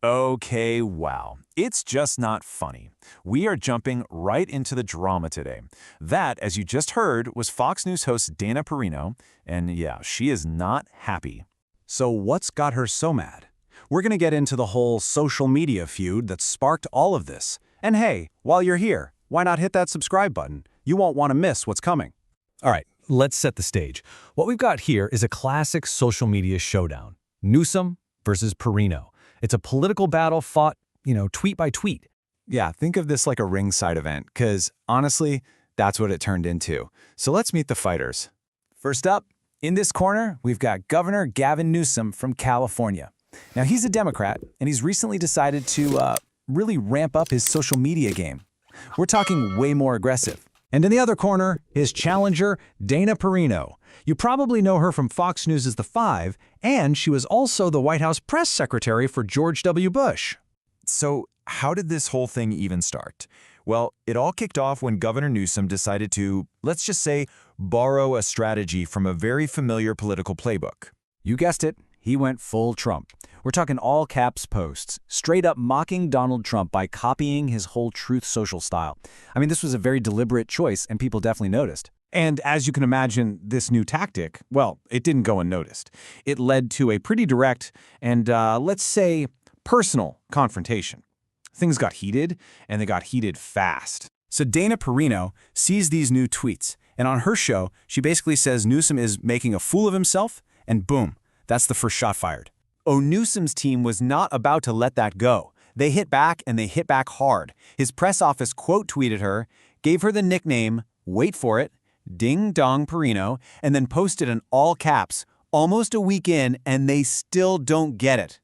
Okay, wow. It's just not funny. We are jumping right into the drama today. That, as you just heard, was Fox News host Dana Perino, and yeah, she is not happy. So what's got her so mad? We're gonna get into the whole social media feud that sparked all of this. And hey, while you're here, why not hit that subscribe button? You won't want to miss what's coming. All right, let's set the stage. What we've got here is a classic social media showdown. Newsom versus Perino. It's a political battle fought, tweet by tweet. Yeah, think of this like a ringside event, because honestly, that's what it turned into. So let's meet the fighters. First up, in this corner, we've got Governor Gavin Newsom from California. Now, he's a Democrat, and he's recently decided to really ramp up his social media game. We're talking way more aggressive. And in the other corner, his challenger, Dana Perino. You probably know her from Fox News' The Five, and she was also the White House press secretary for George W. Bush. So how did this whole thing even start? Well, it all kicked off when Governor Newsom decided to, let's just say, borrow a strategy from a very familiar political playbook. You guessed it, he went full Trump. We're talking all caps posts, straight up mocking Donald Trump by copying his whole Truth Social style. I mean, this was a very deliberate choice, and people definitely noticed. And as you can imagine, this new tactic, well, it didn't go unnoticed. It led to a pretty direct and, let's say, personal confrontation. Things got heated, and they got heated fast. So Dana Perino sees these new tweets, and on her show, she basically says Newsom is making a fool of himself, and boom, that's the first shot fired. Oh, Newsom's team was not about to let that go. They hit back, and they hit back hard. His press office quote-tweeted her, gave her the nickname, wait for it, Ding Dong Perino, and then posted in all caps, almost a week in, and they still don't get it.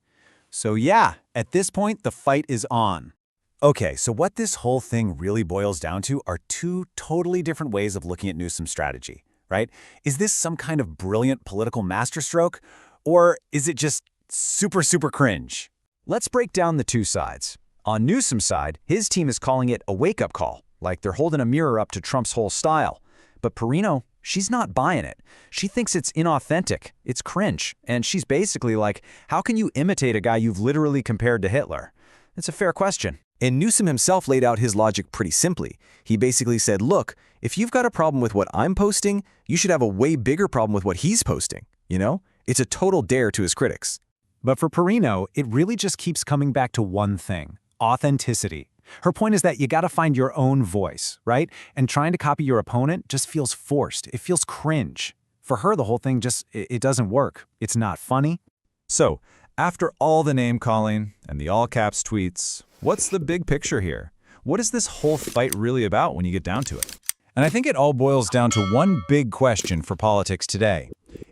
So yeah, at this point, the fight is on. Okay, so what this whole thing really boils down to are two totally different ways of looking at Newsom's strategy, right? Is this some kind of brilliant political masterstroke, or is it just super cringe? Let's break down the two sides. On Newsom's side, his team is calling it a wake-up call, like they're holding a mirror up to Trump's whole style. But Perino, she's not buying it. She thinks it's inauthentic, it's cringe, and she's basically like, how can you imitate a guy you've literally compared to Hitler? It's a fair question. And Newsom himself laid out his logic pretty simply. He basically said, look, if you've got a problem with what I'm posting, you should have a way bigger problem with what he's posting, It's a total dare to his critics. But for Perino, it really just keeps coming back to one thing: authenticity. Her point is that you gotta find your own voice, right? And trying to copy your opponent just feels forced. It feels cringe. For her, the whole thing it doesn't work. It's not funny. So, after all the name-calling and the all-caps tweets, what's the big picture here? What is this whole fight really about when you get down to it? And I think it all boils down to one big question for politics today.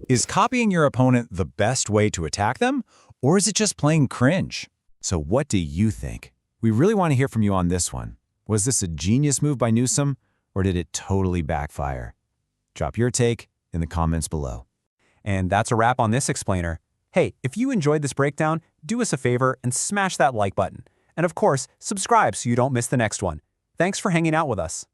Is copying your opponent the best way to attack them, or is it just plain cringe? So what do you think? We really want to hear from you on this one. Was this a genius move by Newsom, or did it totally backfire? Drop your take in the comments below. And that's a wrap on this explainer. Hey, if you enjoyed this breakdown, do us a favor and smash that like button. And of course, subscribe so you don't miss the next one. Thanks for hanging out with us.